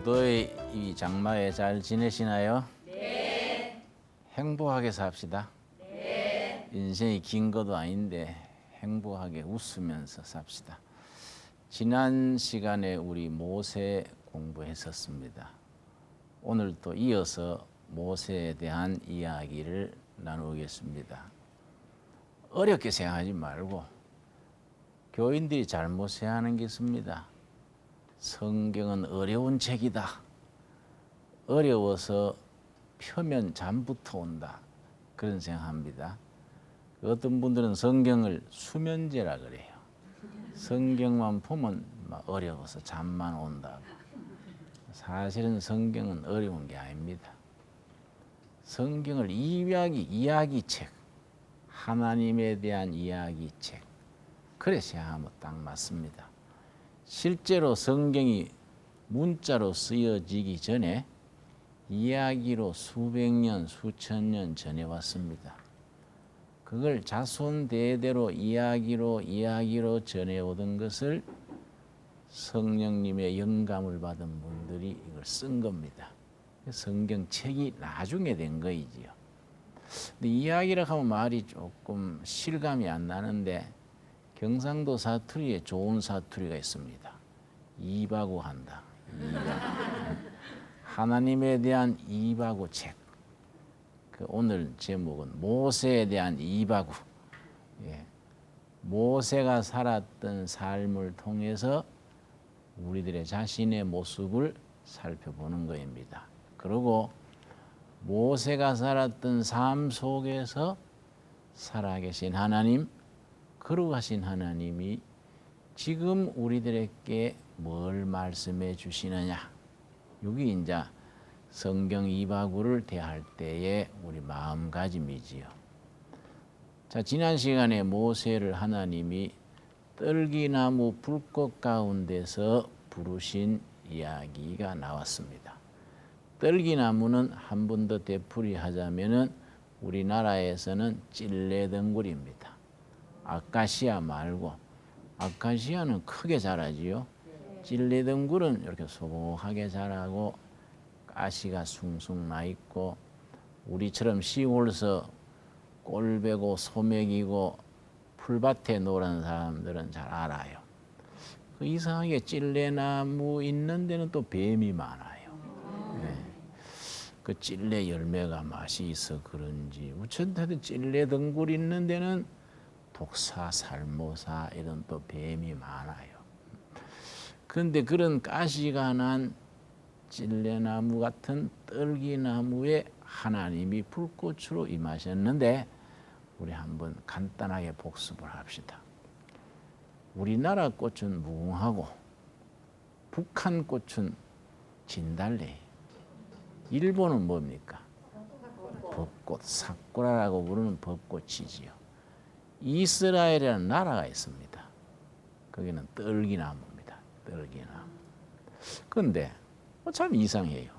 무더위 이 장마에 잘 지내시나요? 네. 행복하게 삽시다. 네. 인생이 긴 것도 아닌데 행복하게 웃으면서 삽시다. 지난 시간에 우리 모세 공부했었습니다. 오늘 또 이어서 모세에 대한 이야기를 나누겠습니다. 어렵게 생각하지 말고 교인들이 잘못 생각하는 게 있습니다. 성경은 어려운 책이다. 어려워서 펴면 잠부터 온다. 그런 생각합니다. 어떤 분들은 성경을 수면제라 그래요. 성경만 보면 막 어려워서 잠만 온다고. 사실은 성경은 어려운 게 아닙니다. 성경을 이야기책, 하나님에 대한 이야기책, 그래 생각하면 딱 맞습니다. 실제로 성경이 문자로 쓰여지기 전에 이야기로 수백 년, 수천 년 전해왔습니다. 그걸 자손 대대로 이야기로 전해오던 것을 성령님의 영감을 받은 분들이 이걸 쓴 겁니다. 성경책이 나중에 된 거이지요. 근데 이야기라고 하면 말이 조금 실감이 안 나는데 경상도 사투리에 좋은 사투리가 있습니다. 이바구 한다. 하나님에 대한 이바구 책. 오늘 제목은 모세에 대한 이바구. 모세가 살았던 삶을 통해서 우리들의 자신의 모습을 살펴보는 것입니다. 그리고 모세가 살았던 삶 속에서 살아계신 하나님, 거룩하신 하나님이 지금 우리들에게 뭘 말씀해 주시느냐. 여기 이제 성경 이바구를 대할 때의 우리 마음가짐이지요. 자, 지난 시간에 모세를 하나님이 떨기나무 불꽃 가운데서 부르신 이야기가 나왔습니다. 떨기나무는 한 번 더 되풀이하자면은 우리나라에서는 찔레덩굴입니다. 아카시아 말고, 아카시아는 크게 자라지요. 찔레덩굴은 이렇게 소복하게 자라고 가시가 숭숭 나 있고, 우리처럼 시골서 꼴배고 소맥이고 풀밭에 노는 사람들은 잘 알아요. 그 이상하게 찔레나무 있는 데는 또 뱀이 많아요. 그 찔레 열매가 맛이 있어 그런지 우천하여튼 찔레 덩굴 있는 데는 독사, 살모사 이런 또 뱀이 많아요. 그런데 그런 가시가 난 찔레나무 같은 떨기나무에 하나님이 불꽃으로 임하셨는데 우리 한번 간단하게 복습을 합시다. 우리나라 꽃은 무궁하고 북한 꽃은 진달래. 일본은 뭡니까? 벚꽃, 사쿠라라고 부르는 벚꽃이지요. 이스라엘이라는 나라가 있습니다. 거기는 떨기나무입니다. 떨기나무. 그런데 참 이상해요.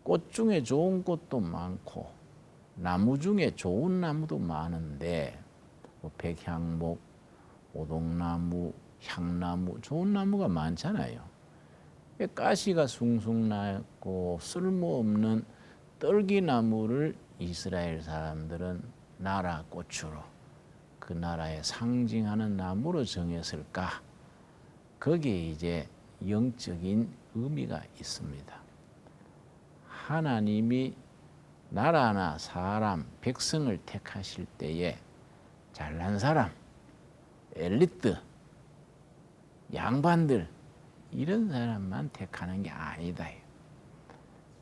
꽃 중에 좋은 꽃도 많고 나무 중에 좋은 나무도 많은데 백향목, 오동나무, 향나무, 좋은 나무가 많잖아요. 가시가 숭숭 났고 쓸모없는 떨기나무를 이스라엘 사람들은 나라 꽃으로 그 나라에 상징하는 나무로 정했을까? 거기에 이제 영적인 의미가 있습니다. 하나님이 나라나 사람, 백성을 택하실 때에 잘난 사람, 엘리트, 양반들 이런 사람만 택하는 게 아니다.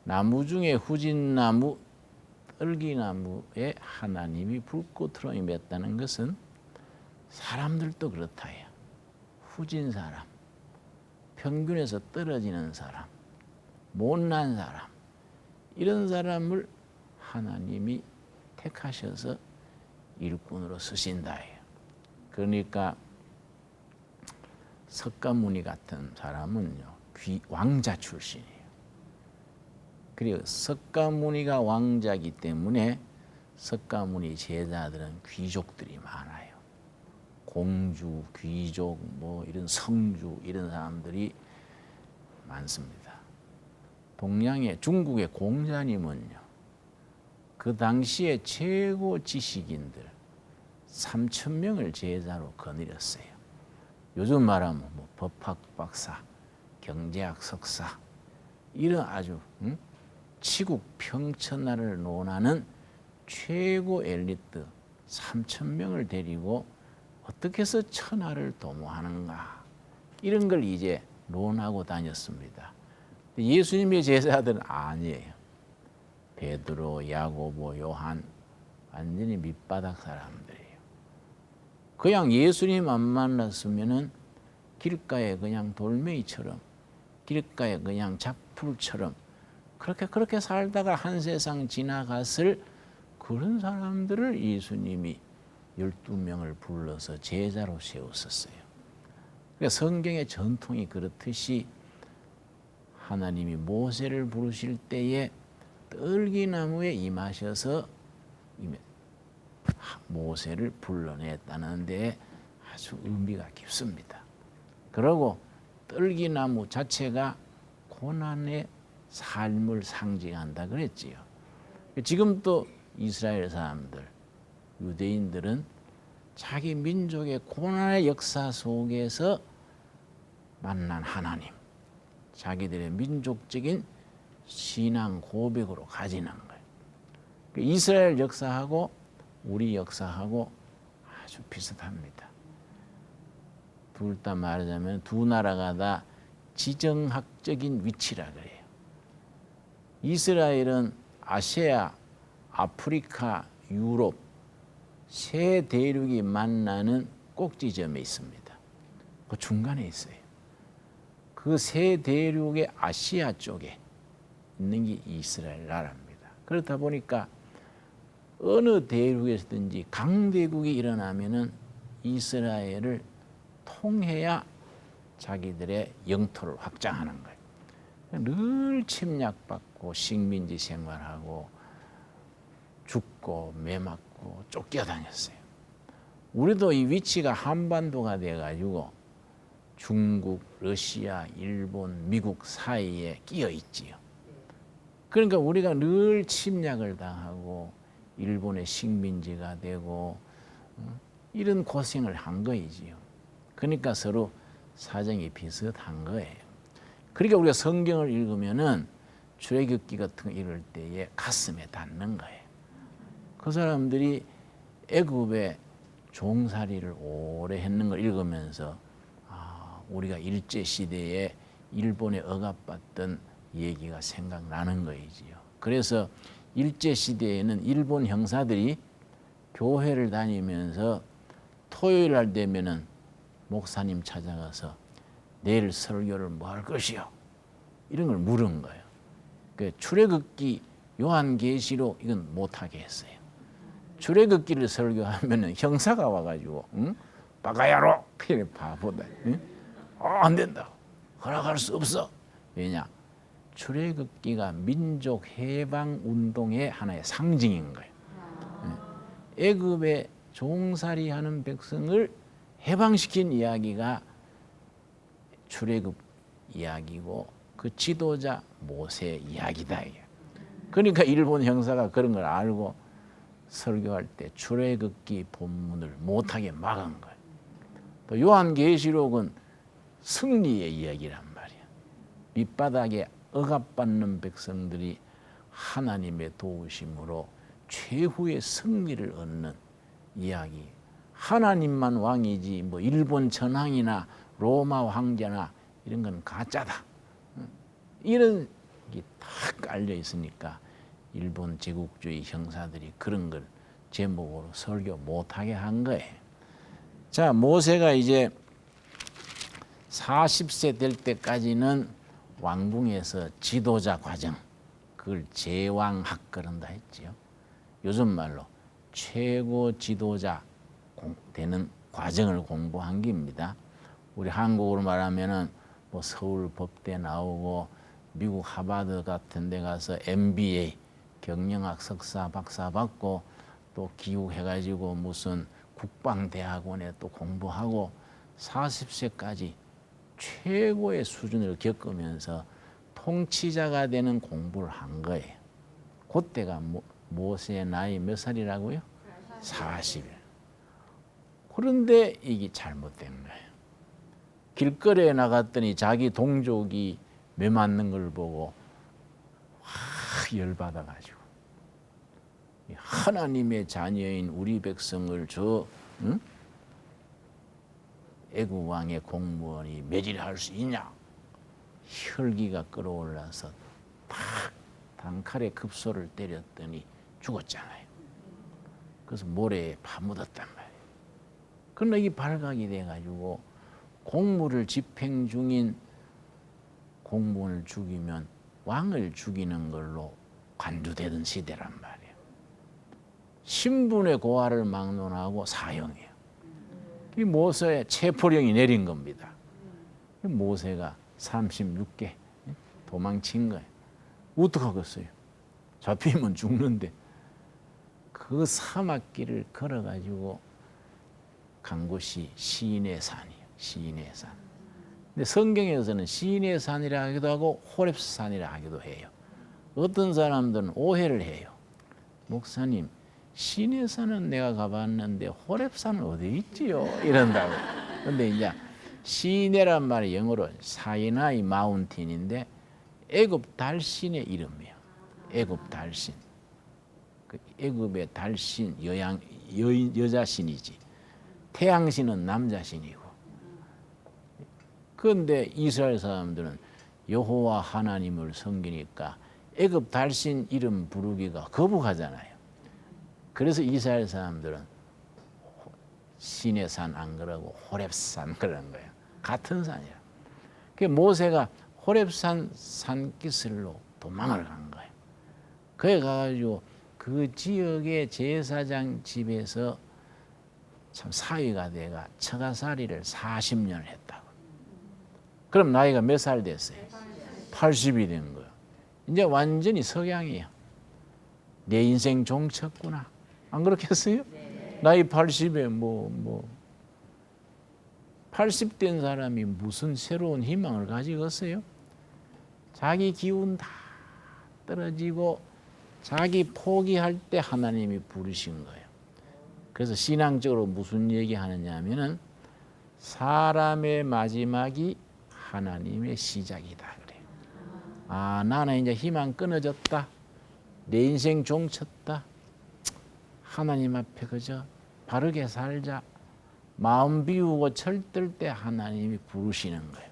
나무 중에 후진나무, 떨기나무에 하나님이 불꽃으로 임했다는 것은 사람들도 그렇다 해요. 후진 사람, 평균에서 떨어지는 사람, 못난 사람 이런 사람을 하나님이 택하셔서 일꾼으로 쓰신다 해요. 그러니까 석가모니 같은 사람은요, 왕자 출신이에요. 그리고 석가모니가 왕자이기 때문에 석가모니 제자들은 귀족들이 많아요. 공주, 귀족, 뭐 이런 성주 이런 사람들이 많습니다. 동양의 중국의 공자님은요, 그 당시에 최고 지식인들 3,000명을 제자로 거느렸어요. 요즘 말하면 뭐 법학 박사, 경제학 석사, 이런 아주 치국 평천하를 논하는 최고 엘리트 3,000명을 데리고 어떻게 해서 천하를 도모하는가, 이런 걸 이제 논하고 다녔습니다. 예수님의 제자들은 아니에요. 베드로, 야고보, 요한, 완전히 밑바닥 사람들이에요. 그냥 예수님 안 만났으면은 길가에 그냥 돌멩이처럼, 길가에 그냥 잡풀처럼 그렇게 살다가 한 세상 지나갔을 그런 사람들을 예수님이 12명을 불러서 제자로 세웠었어요. 그러니까 성경의 전통이 그렇듯이 하나님이 모세를 부르실 때에 떨기나무에 임하셔서 모세를 불러냈다는 데 아주 의미가 깊습니다. 그리고 떨기나무 자체가 고난의 삶을 상징한다 그랬지요. 지금 또 이스라엘 사람들, 유대인들은 자기 민족의 고난의 역사 속에서 만난 하나님, 자기들의 민족적인 신앙 고백으로 가지는 거예요. 이스라엘 역사하고 우리 역사하고 아주 비슷합니다. 둘 다 말하자면 두 나라가 다 지정학적인 위치라 그래요. 이스라엘은 아시아, 아프리카, 유럽 세 대륙이 만나는 꼭지점에 있습니다. 그 중간에 있어요. 그 세 대륙의 아시아 쪽에 있는 게 이스라엘 나라입니다. 그렇다 보니까 어느 대륙에서든지 강대국이 일어나면은 이스라엘을 통해야 자기들의 영토를 확장하는 거예요. 늘 침략받고 식민지 생활하고 죽고 매맞고 쫓겨다녔어요. 우리도 이 위치가 한반도가 돼가지고 중국, 러시아, 일본, 미국 사이에 끼어 있지요. 그러니까 우리가 늘 침략을 당하고 일본의 식민지가 되고 이런 고생을 한 거이지요. 그러니까 서로 사정이 비슷한 거예요. 그러니까 우리가 성경을 읽으면은 출애굽기 같은 거 읽을 때에 가슴에 닿는 거예요. 그 사람들이 애굽의 종살이를 오래 했는 걸 읽으면서 우리가 일제 시대에 일본에 억압받던 얘기가 생각나는 거이지요. 그래서 일제 시대에는 일본 형사들이 교회를 다니면서 토요일 날 되면은 목사님 찾아가서 내일 설교를 뭐 할 것이요? 이런 걸 물은 거예요. 그 출애굽기, 요한계시록 이건 못하게 했어요. 출애굽기를 설교하면은 형사가 와가지고 빠가야로 그래 바보다. 안 된다. 허락할 수 없어. 왜냐? 출애굽기가 민족 해방 운동의 하나의 상징인 거예요. 애굽의 종살이하는 백성을 해방시킨 이야기가 출애굽 이야기고 그 지도자 모세 이야기다. 그러니까 일본 형사가 그런 걸 알고 설교할 때 출애굽기 본문을 못하게 막은 거예요. 또 요한계시록은 승리의 이야기란 말이야. 밑바닥에 억압받는 백성들이 하나님의 도우심으로 최후의 승리를 얻는 이야기. 하나님만 왕이지 뭐 일본 전황이나 로마 황제나 이런 건 가짜다. 이런 게 다 깔려 있으니까 일본 제국주의 형사들이 그런 걸 제목으로 설교 못하게 한 거예요. 자, 모세가 이제 40세 될 때까지는 왕궁에서 지도자 과정, 그걸 제왕학 그런다 했지요. 요즘 말로 최고 지도자 되는 과정을 공부한 겁니다. 우리 한국으로 말하면은 뭐 서울 법대 나오고 미국 하버드 같은 데 가서 MBA 경영학 석사 박사 받고 또 기후해가지고 무슨 국방대학원에 또 공부하고 40세까지 최고의 수준을 겪으면서 통치자가 되는 공부를 한 거예요. 그때가 모세의 나이 몇 살이라고요? 40일. 그런데 이게 잘못된 거예요. 길거리에 나갔더니 자기 동족이 매 맞는 걸 보고 확 열받아가지고 하나님의 자녀인 우리 백성을 애굽 왕의 공무원이 매질할 수 있냐? 혈기가 끌어올라서 탁 단칼에 급소를 때렸더니 죽었잖아요. 그래서 모래에 파묻었단 말이에요. 그러나 이게 발각이 돼가지고 공무를 집행 중인 공무원을 죽이면 왕을 죽이는 걸로 관두되던 시대란 말이에요. 신분의 고하를 막론하고 사형이에요. 이 모세의 체포령이 내린 겁니다. 모세가 36개 도망친 거예요. 어떡하겠어요? 잡히면 죽는데 그 사막길을 걸어가지고 간 곳이 시인의 산이에요. 시인의 산. 근데 성경에서는 시인의 산이라 하기도 하고 호렙산이라 하기도 해요. 어떤 사람들은 오해를 해요. 목사님, 시인의 산은 내가 가봤는데 호렙산은 어디 있지요? 이런다고. 근데 이제 시내란 말이 영어로 사이나이 마운틴인데 애굽 달신의 이름이에요. 애굽 달신. 그 애굽의 달신 여자신이지. 태양신은 남자신이고. 그런데 이스라엘 사람들은 여호와 하나님을 섬기니까 애굽 달신 이름 부르기가 거북하잖아요. 그래서 이스라엘 사람들은 시내 산 안 그러고 호렙산 그러는 거예요. 같은 산이야. 그 모세가 호렙산 산기슭로 도망을 간 거예요. 그래 가지고 그 지역의 제사장 집에서 참 사위가 돼가 처가살이를 40년 했다고. 그럼 나이가 몇 살 됐어요? 80이 된 거예요. 이제 완전히 석양이에요. 내 인생 종쳤구나. 안 그렇겠어요? 나이 80에 80된 사람이 무슨 새로운 희망을 가지겠어요? 자기 기운 다 떨어지고 자기 포기할 때 하나님이 부르신 거예요. 그래서 신앙적으로 무슨 얘기하느냐 하면은 사람의 마지막이 하나님의 시작이다 그래요. 아, 나는 이제 희망 끊어졌다. 내 인생 종쳤다. 하나님 앞에 그저 바르게 살자. 마음 비우고 철들 때 하나님이 부르시는 거예요.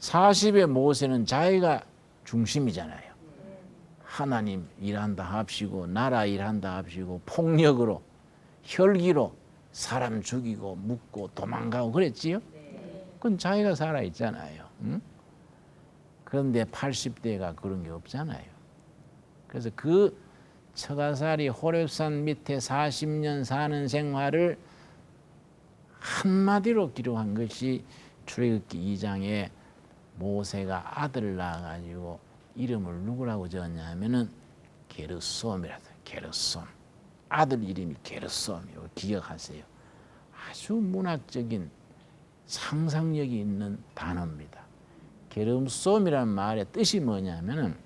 40의 모세는 자기가 중심이잖아요. 하나님 일한다 합시고 나라 일한다 합시고 폭력으로 혈기로 사람 죽이고 묻고 도망가고 그랬지요. 그건 자기가 살아있잖아요. 그런데 80대가 그런 게 없잖아요. 그래서 그 처가살이 호렙산 밑에 40년 사는 생활을 한마디로 기록한 것이 출애굽기 2장에 모세가 아들을 낳아가지고 이름을 누구라고 지었냐 하면은 게르솜이라 해요. 게르솜. 아들 이름이 게르솜이요. 기억하세요. 아주 문학적인 상상력이 있는 단어입니다. 게르솜이라는 말의 뜻이 뭐냐면은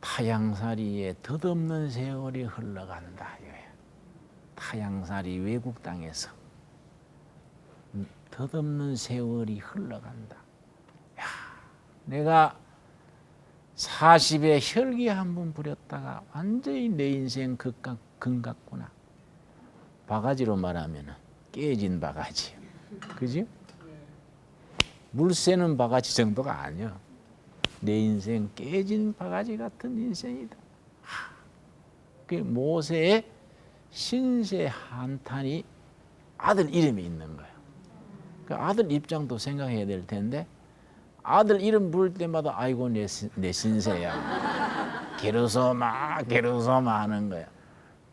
타향살이에 덧없는 세월이 흘러간다. 타향살이 외국 땅에서 덧없는 세월이 흘러간다. 야, 내가 40에 혈기 한번 부렸다가 완전히 내 인생 금갔구나. 바가지로 말하면 깨진 바가지. 그지? 물새는 바가지 정도가 아니야. 내 인생 깨진 바가지 같은 인생이다. 그 모세의 신세 한탄이 아들 이름이 있는 거예요. 그 아들 입장도 생각해야 될 텐데 아들 이름 부를 때마다 아이고 내 신세야. 게르솜아 게르솜아 하는 거야.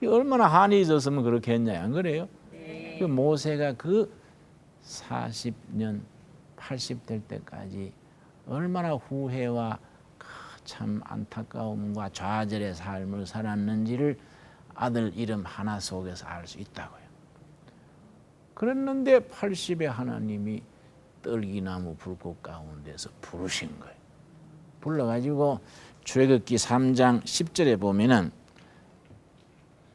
얼마나 한이 있었으면 그렇게 했냐. 안 그래요? 네. 그 모세가 그 40년 80 될 때까지 얼마나 후회와 참 안타까움과 좌절의 삶을 살았는지를 아들 이름 하나 속에서 알 수 있다고요. 그랬는데 80에 하나님이 떨기나무 불꽃 가운데서 부르신 거예요. 불러가지고 출애굽기 3장 10절에 보면은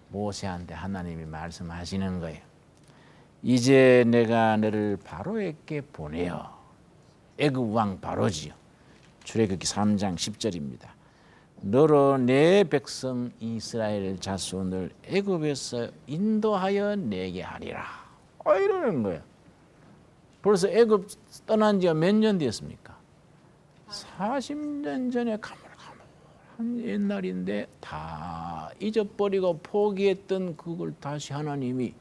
모세한테 하나님이 말씀하시는 거예요. 이제 내가 너를 바로에게 보내어. 애굽 왕 바로지요. 출애굽기 3장 10절입니다. 너로 내 백성 이스라엘 자손을 애굽에서 인도하여 내게 하리라. 이러는 거예요. 벌써 애굽 떠난 지가 몇 년 됐습니까? 40년 전에 가물가물한 옛날인데 다 잊어버리고 포기했던 그걸 다시 하나님이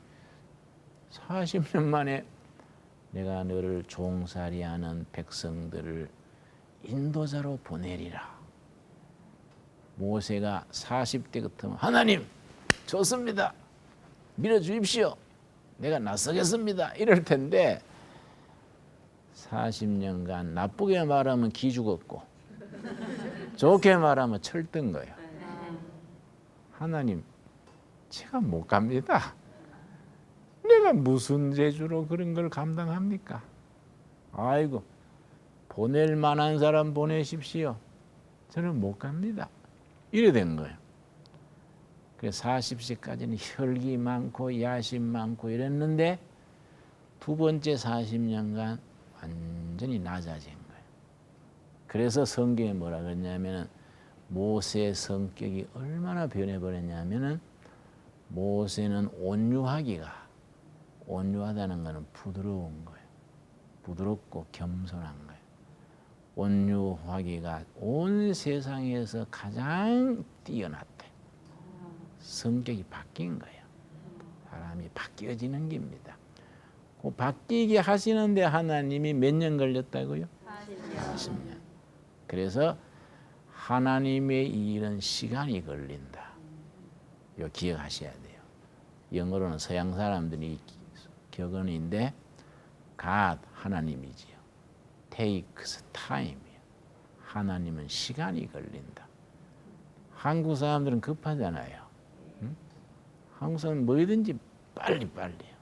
40년 만에 내가 너를 종살이하는 백성들을 인도자로 보내리라. 모세가 40대 같으면 하나님 좋습니다. 밀어주십시오. 내가 나서겠습니다. 이럴 텐데 40년간 나쁘게 말하면 기 죽었고 좋게 말하면 철든 거예요. 하나님 제가 못 갑니다. 내가 무슨 재주로 그런 걸 감당합니까? 아이고 보낼 만한 사람 보내십시오. 저는 못 갑니다. 이래 된 거예요. 그래서 40세까지는 혈기 많고 야심 많고 이랬는데 두 번째 40년간 완전히 낮아진 거예요. 그래서 성경에 뭐라 그랬냐면은 모세의 성격이 얼마나 변해버렸냐면은 모세는 온유하다는 것은 부드러운 거예요. 부드럽고 겸손한 거예요. 온유하기가 온 세상에서 가장 뛰어났대. 성격이 바뀐 거예요. 사람이 바뀌어지는 겁니다. 그 바뀌게 하시는데 하나님이 몇 년 걸렸다고요? 40년. 그래서 하나님의 일은 시간이 걸린다. 이거 기억하셔야 돼요. 영어로는 서양 사람들이 격언인데 God 하나님이지요. Takes time이요. 하나님은 시간이 걸린다. 한국 사람들은 급하잖아요. 응? 한국 사람은 뭐든지 빨리빨리요.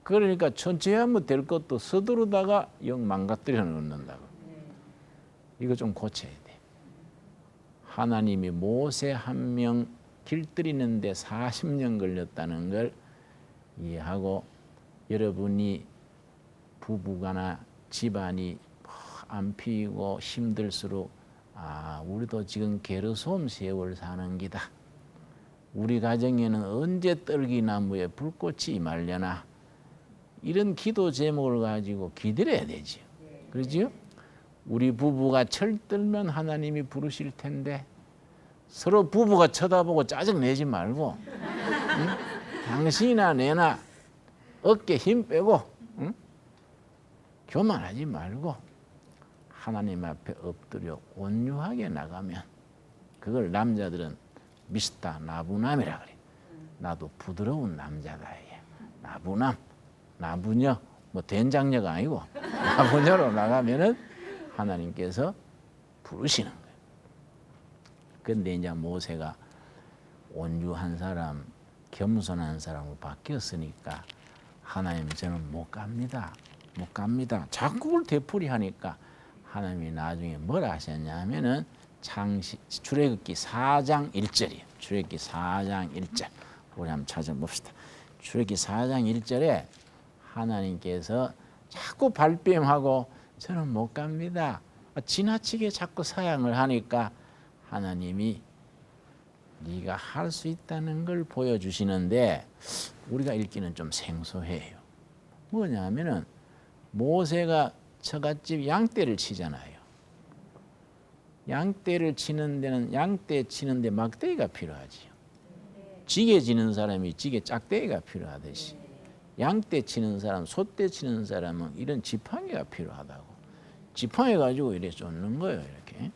그러니까 천천히 하면 될 것도 서두르다가 영 망가뜨려 놓는다고. 이거 좀 고쳐야 돼. 하나님이 모세 한 명 길들이는데 40년 걸렸다는 걸 이해하고 여러분이 부부가나 집안이 안 피고 힘들수록 우리도 지금 게르솜 세월 사는 기다. 우리 가정에는 언제 떨기나무에 불꽃이 임하려나. 이런 기도 제목을 가지고 기다려야 되지요. 그렇지요? 우리 부부가 철들면 하나님이 부르실 텐데 서로 부부가 쳐다보고 짜증내지 말고 응? 당신이나 내나 어깨 힘 빼고 응? 교만하지 말고 하나님 앞에 엎드려 온유하게 나가면 그걸 남자들은 미스터 나부남이라 그래. 나도 부드러운 남자다. 나부남, 나부녀, 뭐 된장녀가 아니고 나부녀로 나가면은 하나님께서 부르시는 거예요. 근데 이제 모세가 온유한 사람, 겸손한 사람으로 바뀌었으니까 하나님 저는 못 갑니다. 못 갑니다. 자꾸 그걸 되풀이하니까 하나님이 나중에 뭐라 하셨냐면은 출애굽기 4장 1절이에요. 출애굽기 4장 1절. 우리 한번 찾아봅시다. 출애굽기 4장 1절에 하나님께서 자꾸 발뺌하고 저는 못 갑니다. 지나치게 자꾸 사양을 하니까 하나님이 네가 할 수 있다는 걸 보여주시는데 우리가 읽기는 좀 생소해요. 뭐냐면은 모세가 처갓집 양떼를 치잖아요. 양떼를 치는 데는 양떼 치는데 막대기가 필요하지요. 지게 지는 사람이 지게 짝대기가 필요하듯이 양떼 치는 사람, 소떼 치는 사람은 이런 지팡이가 필요하다고. 지팡이 가지고 이래 쫓는 거예요. 이렇게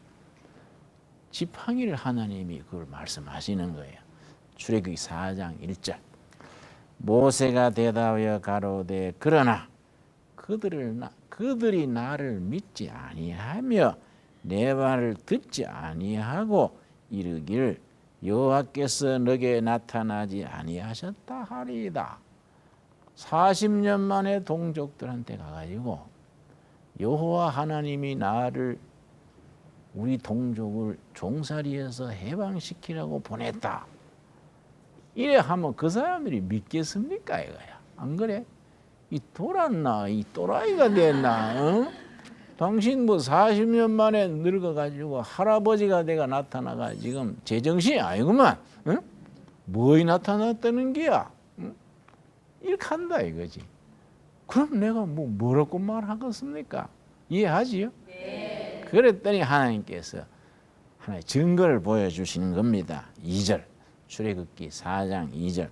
지팡이를 하나님이 그걸 말씀하시는 거예요. 출애굽기 4장 1절. 모세가 대답하여 가로되 그러나 그들이 나를 믿지 아니하며 내 말을 듣지 아니하고 이르기를 여호와께서 너게 나타나지 아니하셨다 하리이다. 40년 만에 동족들한테 가가지고 여호와 하나님이 나를 우리 동족을 종살이에서 해방시키라고 보냈다. 이래 하면 그 사람들이 믿겠습니까? 이거야. 안 그래? 이 돌았나? 이 또라이가 됐나? 어? 당신 뭐 40년 만에 늙어가지고 할아버지가 내가 나타나가 지금 제정신이 아니구만. 응? 뭐이 나타났다는 게야? 응? 이렇게 한다 이거지. 그럼 내가 뭐라고 말하겠습니까? 이해하지요? 네. 그랬더니 하나님께서 하나의 증거를 보여주시는 겁니다. 2절 출애굽기 4장 2절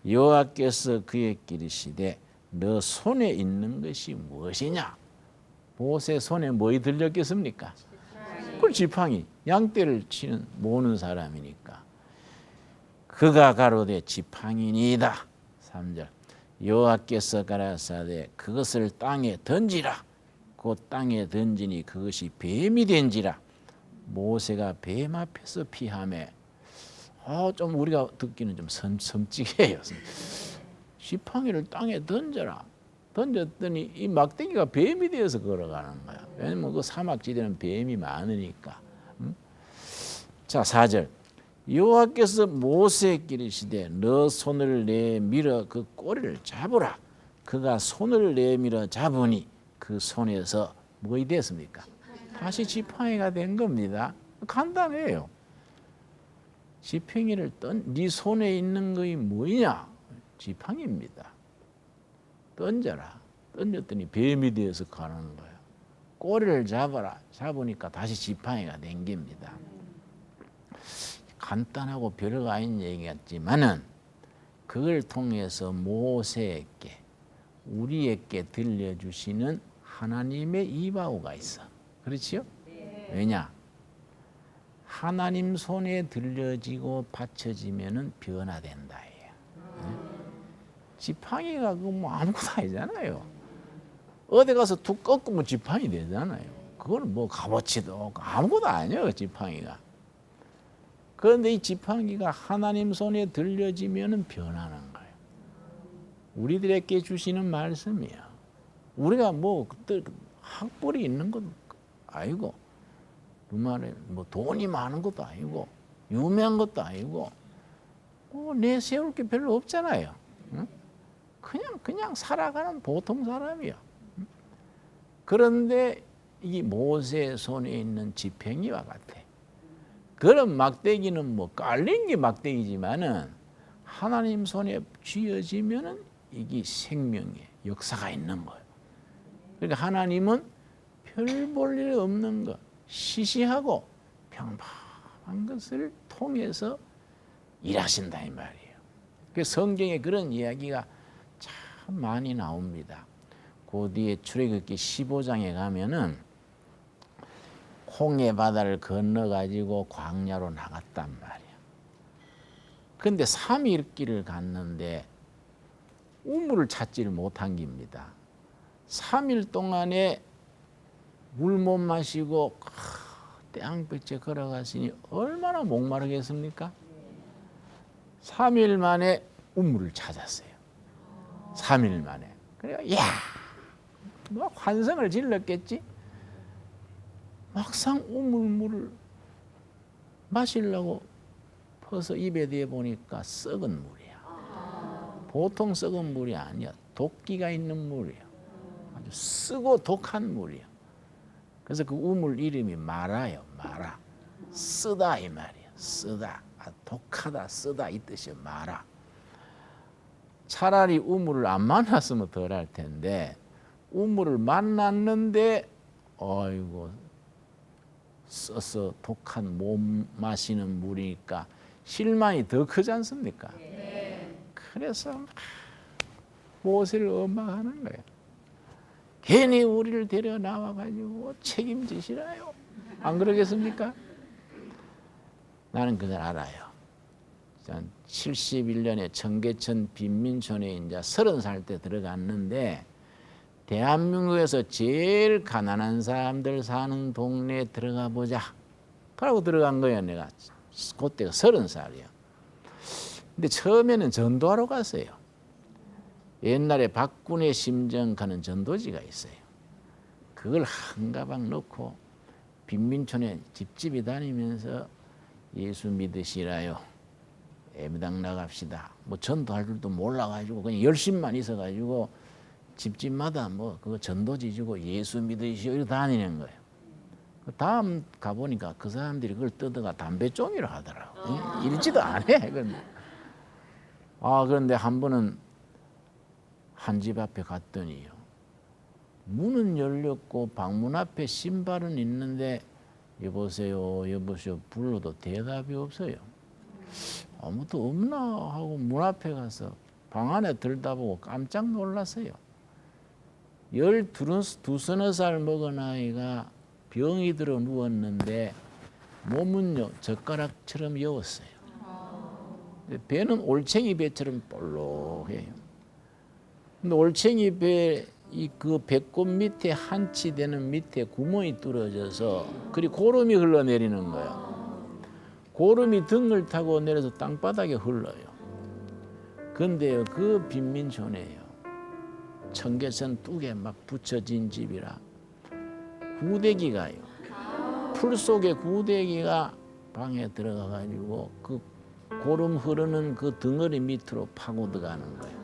여호와께서 그에게 이르시되 너 손에 있는 것이 무엇이냐? 모세 손에 뭐이 들렸겠습니까? 그 지팡이. 양떼를 치는 모는 사람이니까. 그가 가로되 지팡이니이다. 3절 여호와께서 가라사대 그것을 땅에 던지라. 곧 땅에 던지니 그것이 뱀이 된지라. 모세가 뱀 앞에서 피하매. 좀 우리가 듣기는 좀 섬찟해요. 지팡이를 땅에 던져라. 던졌더니 이 막대기가 뱀이 되어서 걸어가는 거야. 왜냐면 그 사막지대는 뱀이 많으니까. 자, 4절 여호와께서 모세에게 이르시되 너 손을 내밀어 그 꼬리를 잡으라. 그가 손을 내밀어 잡으니 그 손에서 뭐가 됐습니까? 다시 지팡이가 된 겁니다. 간단해요. 지팡이를 네 손에 있는 것이 뭐냐? 지팡이입니다. 던져라. 던졌더니 뱀이 되어서 가는 거예요. 꼬리를 잡아라. 잡으니까 다시 지팡이가 된 겁니다. 간단하고 별거 아닌 얘기였지만은 그걸 통해서 모세에게 우리에게 들려주시는 하나님의 이바우가 있어. 그렇지요? 왜냐? 하나님 손에 들려지고 받쳐지면은 변화된다. 지팡이가 아무것도 아니잖아요. 어디 가서 툭 꺾으면 지팡이 되잖아요. 그건 뭐 값어치도 없고 아무것도 아니에요, 지팡이가. 그런데 이 지팡이가 하나님 손에 들려지면은 변하는 거예요. 우리들에게 주시는 말씀이야. 우리가 학벌이 있는 것도 아니고, 돈이 많은 것도 아니고, 유명한 것도 아니고, 내세울 게 별로 없잖아요. 응? 그냥 살아가는 보통 사람이야. 그런데 이 모세 손에 있는 지팡이와 같아. 그런 막대기는 깔린 게 막대기지만은 하나님 손에 쥐어지면은 이게 생명의 역사가 있는 거예요. 그러니까 하나님은 별 볼 일 없는 것, 시시하고 평범한 것을 통해서 일하신다 이 말이에요. 그래서 성경에 그런 이야기가 참 많이 나옵니다. 그 뒤에 출애굽기 15장에 가면은 홍해 바다를 건너가지고 광야로 나갔단 말이야. 그런데 3일 길을 갔는데 우물을 찾지를 못한 겁니다. 3일 동안에 물 못 마시고 땡볕에 걸어갔으니 얼마나 목마르겠습니까? 3일 만에 우물을 찾았어요. 3일 만에. 그래요. 환성을 질렀겠지. 막상 우물물을 마시려고 퍼서 입에 대어 보니까 썩은 물이야. 보통 썩은 물이 아니야. 독기가 있는 물이야. 아주 쓰고 독한 물이야. 그래서 그 우물 이름이 마라요. 마라. 쓰다 이 말이야. 쓰다. 독하다, 쓰다 이 뜻이야. 마라. 차라리 우물을 안 만났으면 덜할 텐데 우물을 만났는데 어이고 써서 독한 못 마시는 물이니까 실망이 더 크지 않습니까? 그래서 모세를 원망하는 거예요. 괜히 우리를 데려 나와가지고 책임지시라요. 안 그러겠습니까? 나는 그걸 알아요. 71년에 청계천 빈민촌에 이제 30살 때 들어갔는데 대한민국에서 제일 가난한 사람들 사는 동네에 들어가 보자. 그러고 들어간 거예요. 내가 그때가 30살이야. 근데 처음에는 전도하러 갔어요. 옛날에 박군의 심정하는 전도지가 있어요. 그걸 한 가방 넣고 빈민촌에 집집이 다니면서 예수 믿으시라요. 예배당 나갑시다. 뭐 전도할 줄도 몰라가지고 그냥 열심만 있어가지고 집집마다 뭐 그거 전도지 주고 예수 믿으시오 이러고 다니는 거예요. 다음 가보니까 그 사람들이 그걸 뜯어가 담배종이라 하더라고. 읽지도 안 해. 그런데 한 번은 한 집 앞에 갔더니요. 문은 열렸고 방문 앞에 신발은 있는데 여보세요 불러도 대답이 없어요. 아무도 없나 하고 문 앞에 가서 방 안에 들다보고 깜짝 놀랐어요. 12-13살 먹은 아이가 병이 들어 누웠는데 몸은요 젓가락처럼 여웠어요. 배는 올챙이 배처럼 볼록해요. 근데 올챙이 배 그 배꼽 밑에 한치되는 밑에 구멍이 뚫어져서 그리고 고름이 흘러내리는 거예요. 고름이 등을 타고 내려서 땅바닥에 흘러요. 근데요 그 빈민촌에요 청계천 뚝에 막 붙여진 집이라 구데기가요. 풀 속에 구데기가 방에 들어가 가지고 그 고름 흐르는 그 덩어리 밑으로 파고 들어가는 거예요.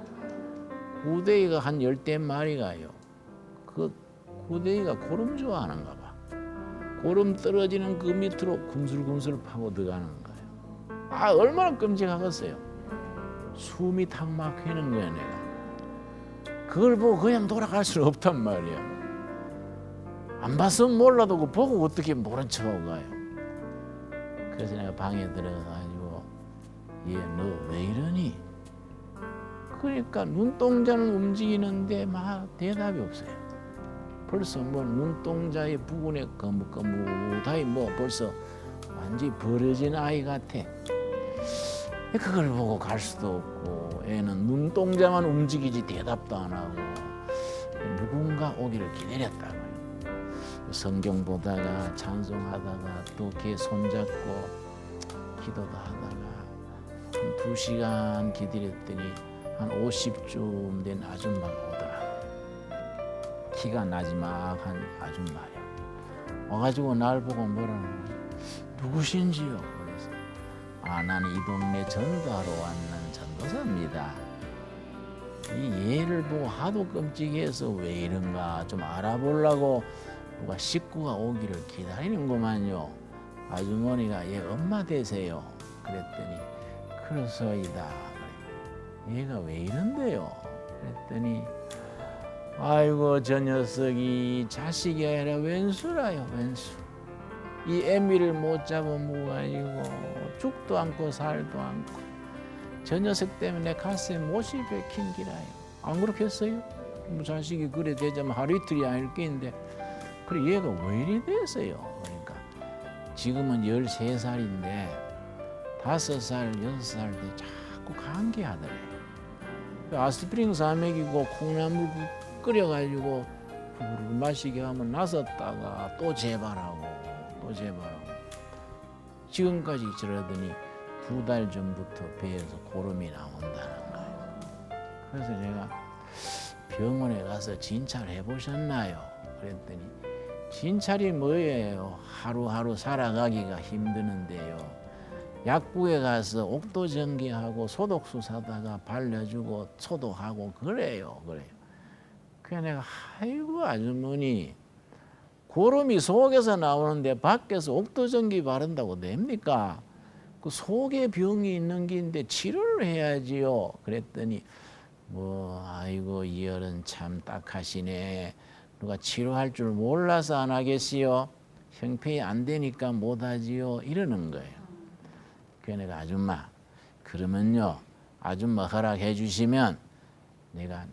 구데기가 한 10마리가요. 그 구데기가 고름 좋아하는가 봐. 고름 떨어지는 그 밑으로 군슬군슬 파고 들어가는 거예요. 얼마나 끔찍하겠어요. 숨이 탁 막히는 거야 내가. 그걸 보고 그냥 돌아갈 수는 없단 말이야. 안 봤으면 몰라도 그 보고 어떻게 모른 척하고 가요. 그래서 내가 방에 들어가가지고 얘 너 왜 이러니? 그러니까 눈동자는 움직이는데 막 대답이 없어요. 벌써 뭐 눈동자의 부분에 거뭇거뭇하게 뭐 벌써 완전히 버려진 아이 같아. 그걸 보고 갈 수도 없고 애는 눈동자만 움직이지 대답도 안 하고 누군가 오기를 기다렸다고요. 성경 보다가 찬송하다가 또 걔 손잡고 기도도 하다가 한 2시간 기다렸더니 한 50쯤 된 아줌마가 오더라고요. 키가 나지막한 아줌마요. 와가지고 날 보고 뭐라는 거예요. 누구신지요? 그래서 나는 이 동네 전도하러 왔는 전도사입니다. 이 얘를 보고 하도 끔찍해서 왜 이런가 좀 알아보려고 누가 식구가 오기를 기다리는구만요. 아주머니가 얘 엄마 되세요. 그랬더니 그래서이다. 얘가 왜 이런데요? 그랬더니 아이고 저 녀석이 자식이 아니라 왼수라요. 왼수. 이 애미를 못 잡아먹어가지고 죽도 않고 살도 않고 저 녀석 때문에 가슴에 못이 박힌 기라요. 안 그렇겠어요? 뭐 자식이 그래 되자면 하루 이틀이 아닐 게인데 그래 얘가 왜 이리 됐어요? 그러니까 지금은 13살인데 5살, 6살 때 자꾸 감기하더래요. 아스피린 사맥이고 콩나물 끓여가지고 마시게 하면 나섰다가 또 재발하고 지금까지 저러더니 2달 전부터 배에서 고름이 나온다는 거예요. 그래서 제가 병원에 가서 진찰 해보셨나요? 그랬더니 진찰이 뭐예요? 하루하루 살아가기가 힘드는데요. 약국에 가서 옥도전기하고 소독수 사다가 발라주고 소독하고 그래요. 그래서 내가 아이고 아주머니 고름이 속에서 나오는데 밖에서 옥도전기 바른다고 됩니까? 그 속에 병이 있는 게인데 치료를 해야지요. 그랬더니 아이고 이 어른 참 딱하시네. 누가 치료할 줄 몰라서 안 하겠지요. 형편이 안 되니까 못하지요. 이러는 거예요. 그래서 내가 아줌마 그러면요 아줌마 허락해 주시면 내가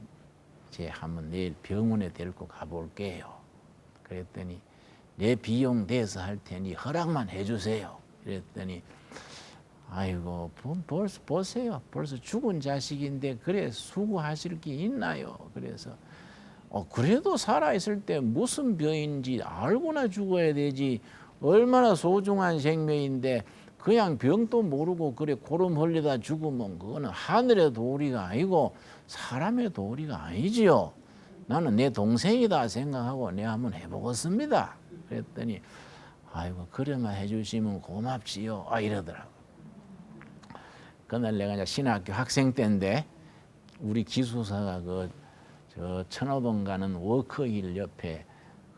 한번 내일 병원에 데리고 가볼게요. 그랬더니 내 비용 대서 할 테니 허락만 해주세요. 그랬더니 아이고 벌써 보세요. 벌써 죽은 자식인데 그래 수고하실 게 있나요? 그래서 그래도 살아있을 때 무슨 병인지 알고나 죽어야 되지 얼마나 소중한 생명인데 그냥 병도 모르고 그래 고름 흘리다 죽으면 그거는 하늘의 도리가 아니고 사람의 도리가 아니지요. 나는 내 동생이다 생각하고 내가 한번 해보겠습니다. 그랬더니 아이고 그래만 해주시면 고맙지요. 이러더라고. 그날 내가 이제 신학교 학생 때인데 우리 기숙사가 저 천호동 가는 워커힐 옆에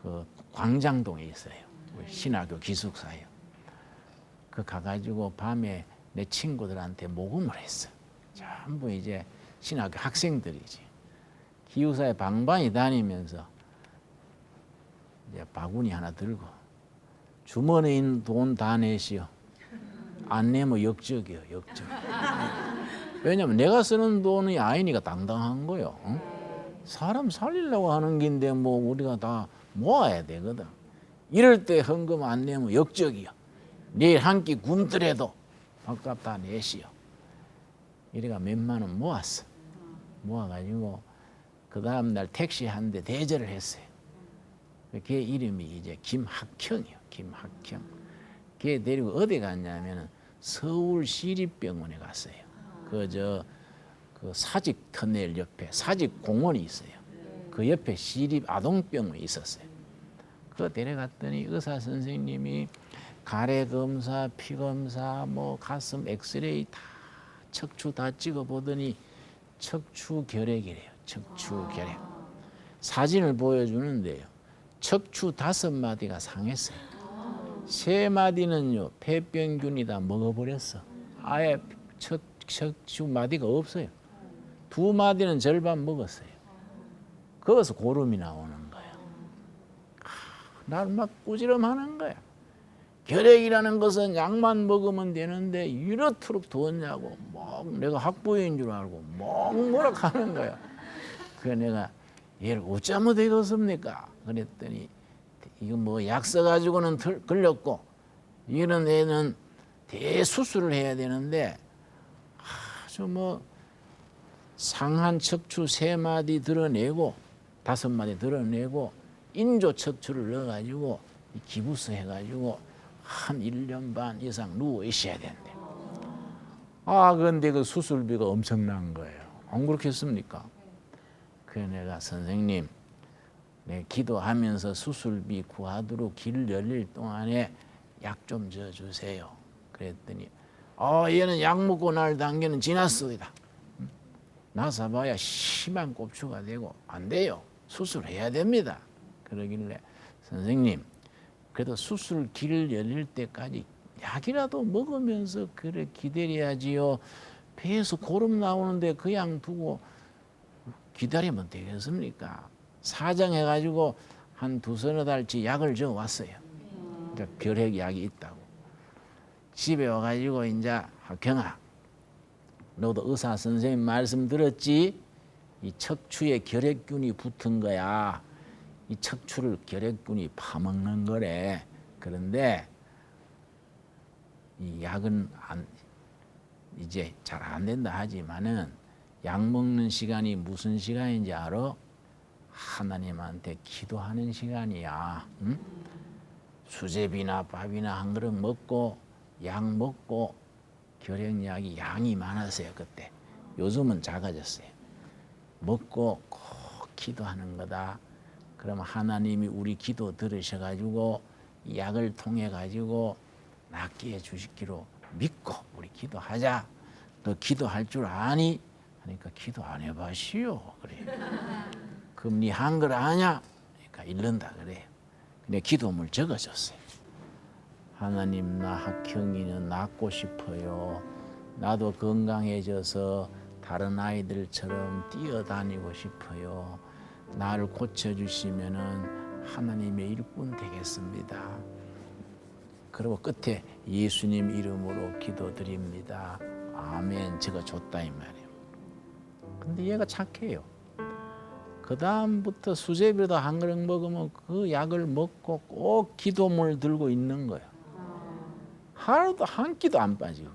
그 광장동에 있어요. 우리 신학교 기숙사요. 그 가가지고 밤에 내 친구들한테 모금을 했어. 전부 이제 신학교 학생들이지. 기숙사에 방방이 다니면서 이제 바구니 하나 들고 주머니에 있는 돈 다 내시오. 안 내면 역적이요, 역적. 왜냐면 내가 쓰는 돈이 아니니까 당당한 거요. 응? 사람 살리려고 하는 긴데 뭐 우리가 다 모아야 되거든. 이럴 때 헌금 안 내면 역적이요. 내일 한 끼 굶더라도 밥값 다 내시오. 이래가 몇만 원 모았어. 모아가지고 그 다음 날 택시 한 대 대절을 했어요. 걔 이름이 이제 김학형이요. 김학형. 걔 데리고 어디 갔냐면은 서울시립병원에 갔어요. 그 사직 터널 옆에 사직공원이 있어요. 그 옆에 시립 아동병원이 있었어요. 그거 데려갔더니 의사 선생님이 가래 검사, 피 검사, 뭐 가슴 엑스레이 다 척추 다 찍어보더니 척추 결핵이래요. 척추 결핵. 사진을 보여주는데요. 척추 5마디가 상했어요. 3마디는요 폐병균이 다 먹어버렸어. 아예 척추 마디가 없어요. 2마디는 절반 먹었어요. 거기서 고름이 나오는 거예요. 날 막 꾸지럼하는 거야. 결핵이라는 것은 약만 먹으면 되는데 이렇도록 더웠냐고 막 내가 학부인 줄 알고 막 뭐라 하는 거야. 그래서 내가 얘를 어쩌면 되겠습니까? 그랬더니 이거 뭐 약 써가지고는 걸렸고 이런 애는 대수술을 해야 되는데 아주 뭐 상한 척추 3마디 드러내고 5마디 드러내고 인조 척추를 넣어가지고 기부스 해가지고 한 1년 반 이상 누워 있어야 된대. 근데 그 수술비가 엄청난 거예요. 안 그렇겠습니까? 그래서 내가 선생님, 내 기도하면서 수술비 구하도록 길 열릴 동안에 약 좀 줘주세요. 그랬더니 얘는 약 먹고 날 단계는 지났습니다. 나서봐야 심한 꼽추가 되고 안 돼요. 수술해야 됩니다. 그러길래 선생님 그래도 수술 길 열릴 때까지 약이라도 먹으면서 그래 기다려야지요. 배에서 고름 나오는데 그 약 두고 기다리면 되겠습니까? 사정해가지고 한 2-3달치 약을 줘 왔어요. 그러니까 결핵 약이 있다고. 집에 와가지고 이제 경아, 너도 의사 선생님 말씀 들었지? 이 척추에 결핵균이 붙은 거야. 이 척추를 결핵균이 파먹는 거래. 그런데 이 약은 이제 잘 안 된다 하지만은 약 먹는 시간이 무슨 시간인지 알아? 하나님한테 기도하는 시간이야. 응? 수제비나 밥이나 한 그릇 먹고 약 먹고 결핵약이 양이 많았어요 그때. 요즘은 작아졌어요. 먹고 꼭 기도하는 거다. 그러면 하나님이 우리 기도 들으셔가지고 약을 통해 가지고 낫게 해주시기로 믿고 우리 기도하자. 너 기도할 줄 아니? 그러니까 기도 안 해봐시오. 그래. 그럼 네 한 걸 아냐? 그러니까 이른다 그래요. 근데 기도물 적어줬어요. 하나님 나 학형이는 낫고 싶어요. 나도 건강해져서 다른 아이들처럼 뛰어다니고 싶어요. 나를 고쳐주시면은 하나님의 일꾼 되겠습니다. 그리고 끝에 예수님 이름으로 기도드립니다. 아멘. 제가 줬다 이 말이에요. 근데 얘가 착해요. 그 다음부터 수제비도 한 그릇 먹으면 그 약을 먹고 꼭 기도물 들고 있는 거야. 하루도 한 끼도 안 빠지고.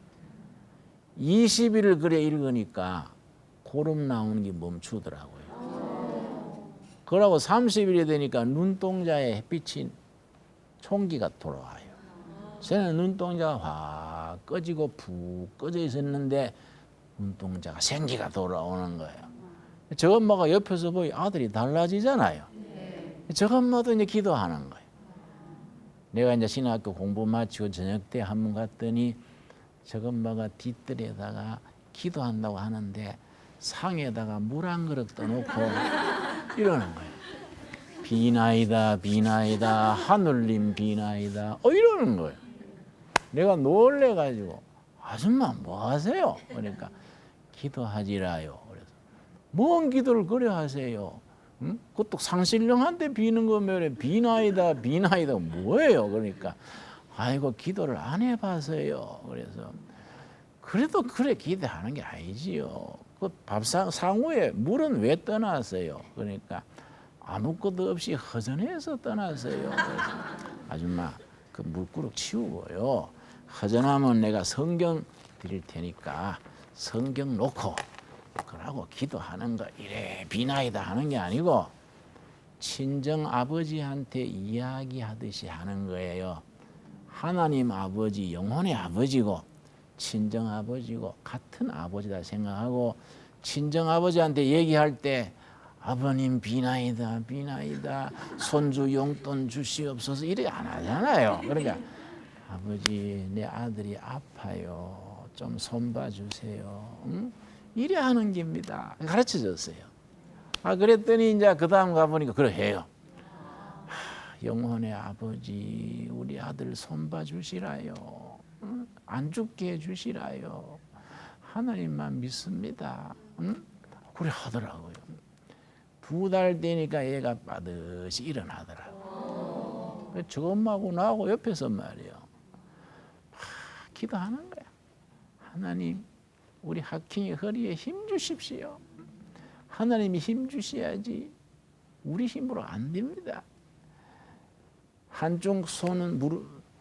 20일을 그래 읽으니까 고름 나오는 게 멈추더라고요. 그러고 30일이 되니까 눈동자에 햇빛이 총기가 돌아와요. 쟤는 눈동자가 확 꺼지고 푹 꺼져 있었는데 눈동자가 생기가 돌아오는 거예요. 저 엄마가 옆에서 보니 아들이 달라지잖아요. 저 엄마도 이제 기도하는 거예요. 내가 이제 신학교 공부 마치고 저녁 때 한 번 갔더니 저 엄마가 뒷뜰에다가 기도한다고 하는데 상에다가 물 한 그릇 떠놓고 이러는 거예요. 비나이다 비나이다 하늘님 비나이다 이러는 거예요. 내가 놀래가지고 아줌마 뭐 하세요? 그러니까 기도하지라요. 그래서 뭔 기도를 그래 하세요? 응? 그것도 상신령한테 비는 거면 비나이다 비나이다 뭐예요? 그러니까 아이고 기도를 안 해봐서요. 그래서 그래도 그래 기도하는 게 아니지요. 그 밥상 상후에 물은 왜 떠났어요? 그러니까 아무것도 없이 허전해서 떠났어요. 그래서 아줌마 그 물그릇 치우고요. 허전하면 내가 성경 드릴 테니까 성경 놓고 그러고 기도하는 거 이래 비나이다 하는 게 아니고 친정 아버지한테 이야기하듯이 하는 거예요. 하나님 아버지 영혼의 아버지고 친정 아버지고 같은 아버지다 생각하고 친정 아버지한테 얘기할 때 아버님 비나이다 비나이다 손주 용돈 주시옵소서 이래 안 하잖아요. 그러니까 아버지 내 아들이 아파요. 좀 손봐 주세요. 응? 이래 하는 겁니다. 가르쳐 줬어요. 그랬더니 이제 그 다음 가보니까 그래 해요. 영혼의 아버지 우리 아들 손봐 주시라요. 응? 안 죽게 해주시라요. 하나님만 믿습니다. 응? 그래 하더라고요. 2달 되니까 얘가 빠듯이 일어나더라고요. 저 엄마하고 나하고 옆에서 말이에요. 기도하는 거야. 하나님 우리 학킹이 허리에 힘 주십시오. 하나님이 힘 주셔야지 우리 힘으로 안 됩니다. 한쪽 손은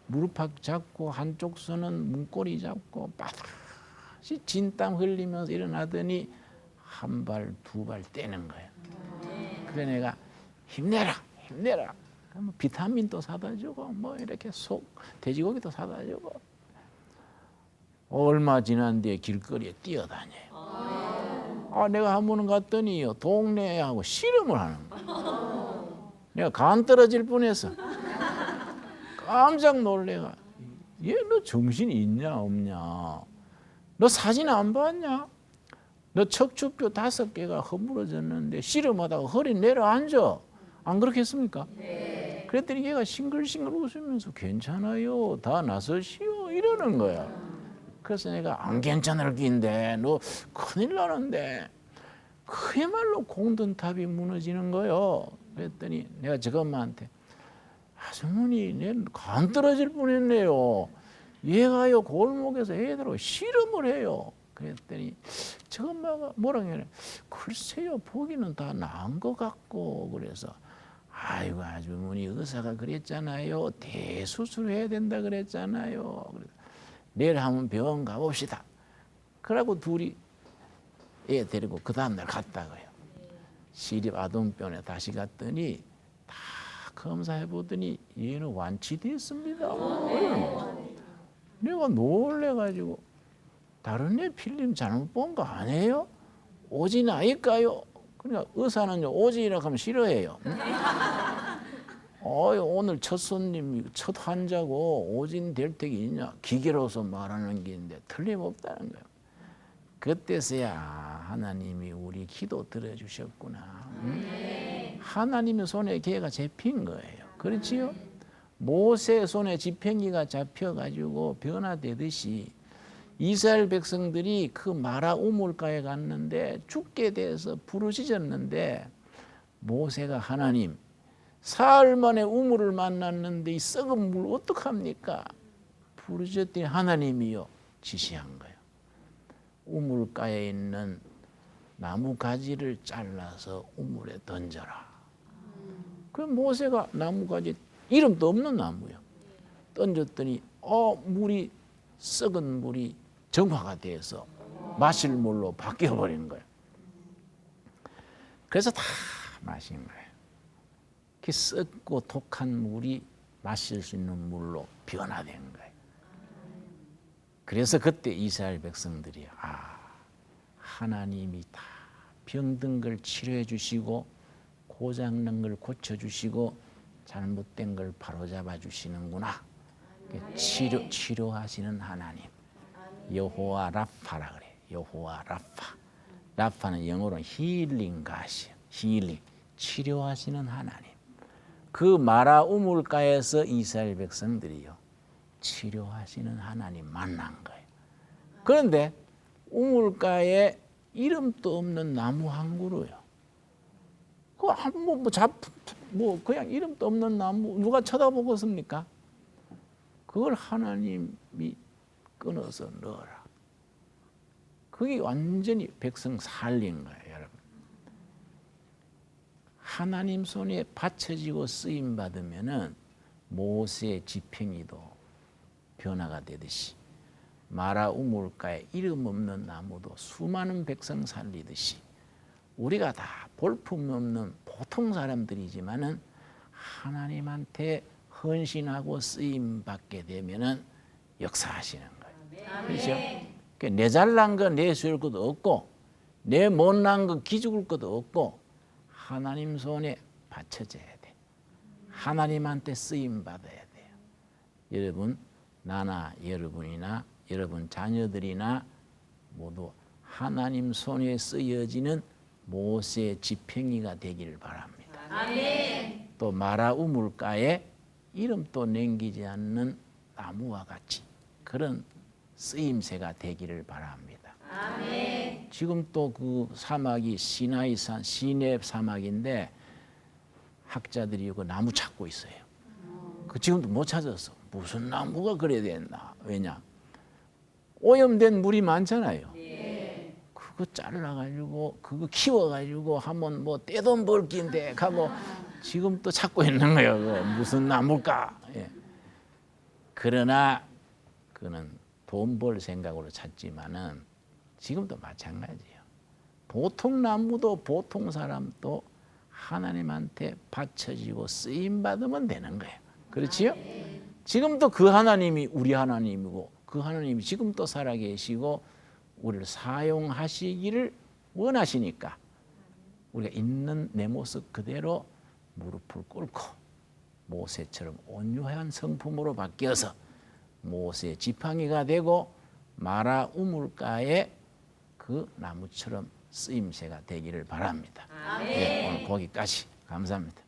무릎팍 잡고 한쪽 손은 문고리 잡고 빠듯이 진땀 흘리면서 일어나더니 한 발, 2발 떼는 거예요. 그래 내가 힘내라 힘내라. 그럼 비타민도 사다 주고 뭐 이렇게 속 돼지고기도 사다 주고 얼마 지난 뒤에 길거리에 뛰어다녀요. 내가 한 번은 갔더니요 동네하고 씨름을 하는 거예요. 내가 간 떨어질 뻔했어. 깜짝 놀래가 얘 너 정신이 있냐 없냐? 너 사진 안 봤냐? 너 척추뼈 5개가 허물어졌는데 씨름하다가 허리 내려앉아. 안 그렇겠습니까? 네. 그랬더니 얘가 싱글싱글 웃으면서 괜찮아요. 다 나서시오. 이러는 거야. 그래서 내가 안 괜찮을 긴데 너 큰일 나는데 그야말로 공든탑이 무너지는 거요. 그랬더니 내가 저 엄마한테 아주머니 내 간 떨어질 뻔했네요. 얘가요 골목에서 애들하고 씨름을 해요. 그랬더니 저 엄마가 뭐라고 해요? 글쎄요 보기는 다 나은 것 같고 그래서 아이고 아주머니 의사가 그랬잖아요. 대수술해야 된다 그랬잖아요. 그래서 내일 한번 병원 가봅시다. 그러고 둘이 애 데리고 그 다음날 갔다고요. 시립아동병원에 다시 갔더니 다 검사해보더니 얘는 완치됐습니다. 내가 놀래가지고 다른 애 필름 잘못 본 거 아니에요? 오진 아닐까요? 그러니까 의사는요 오진이라고 하면 싫어해요. 오늘 첫 손님, 첫 환자고 오진 될 택이 있냐? 기계로서 말하는 게 있는데 틀림없다는 거예요. 그때서야 하나님이 우리 기도 들어주셨구나. 하나님의 손에 개가 잡힌 거예요. 그렇지요? 모세 손에 지팽이가 잡혀가지고 변화되듯이 이스라엘 백성들이 그 마라 우물가에 갔는데 죽게 돼서 부르짖었는데 모세가 하나님 사흘 만에 우물을 만났는데 이 썩은 물 어떡합니까? 부르짖었더니 하나님이요 지시한 거예요. 우물가에 있는 나무 가지를 잘라서 우물에 던져라. 그럼 모세가 나무 가지 이름도 없는 나무요. 던졌더니 물이 썩은 물이 정화가 돼서 마실 물로 바뀌어버린 거예요. 그래서 다 마신 거예요. 그 썩고 독한 물이 마실 수 있는 물로 변화된 거예요. 그래서 그때 이스라엘 백성들이 하나님이 다 병든 걸 치료해 주시고 고장난 걸 고쳐 주시고 잘못된 걸 바로잡아 주시는구나. 치료하시는 하나님. 여호와 라파라 그래. 여호와 라파. 라파는 영어로는 힐링 가시. 힐링. 치료하시는 하나님. 그 마라 우물가에서 이스라엘 백성들이요. 치료하시는 하나님 만난 거예요. 그런데 우물가에 이름도 없는 나무 한 그루요. 그냥 이름도 없는 나무 누가 쳐다보겠습니까? 그걸 하나님이 끊어서 넣어라. 그게 완전히 백성 살린 거예요, 여러분. 하나님 손에 받쳐지고 쓰임 받으면은 모세 지팡이도 변화가 되듯이 마라 우물가에 이름 없는 나무도 수많은 백성 살리듯이 우리가 다 볼품없는 보통 사람들이지만은 하나님한테 헌신하고 쓰임 받게 되면은 역사하시는 거예요. 그렇죠? 내 잘난 거 내세울 것도 없고 내 못난 거 기죽을 것도 없고 하나님 손에 받쳐져야 돼. 하나님한테 쓰임 받아야 돼요. 여러분, 나나 여러분이나 여러분 자녀들이나 모두 하나님 손에 쓰여지는 모세 지팡이가 되기를 바랍니다. 아멘. 또 마라 우물가에 이름도 남기지 않는 나무와 같이 그런 쓰임새가 되기를 바랍니다. 아멘. 지금 또 그 사막이 시나이산 시내 사막인데 학자들이 그 나무 찾고 있어요. 그 지금도 못 찾았어. 무슨 나무가 그래야 됐나? 왜냐? 오염된 물이 많잖아요. 그거 잘라가지고 그거 키워가지고 하면 뭐 떼돈 벌기인데 하고 지금 또 찾고 있는 거예요. 그거 무슨 나무일까? 예. 그러나 그는 돈 벌 생각으로 찾지만은 지금도 마찬가지예요. 보통 나무도 보통 사람도 하나님한테 바쳐지고 쓰임 받으면 되는 거예요. 그렇지요? 지금도 그 하나님이 우리 하나님이고 그 하나님이 지금도 살아계시고 우리를 사용하시기를 원하시니까 우리가 있는 내 모습 그대로 무릎을 꿇고 모세처럼 온유한 성품으로 바뀌어서 모세 지팡이가 되고 마라 우물가에 그 나무처럼 쓰임새가 되기를 바랍니다. 아멘. 네, 오늘 거기까지 감사합니다.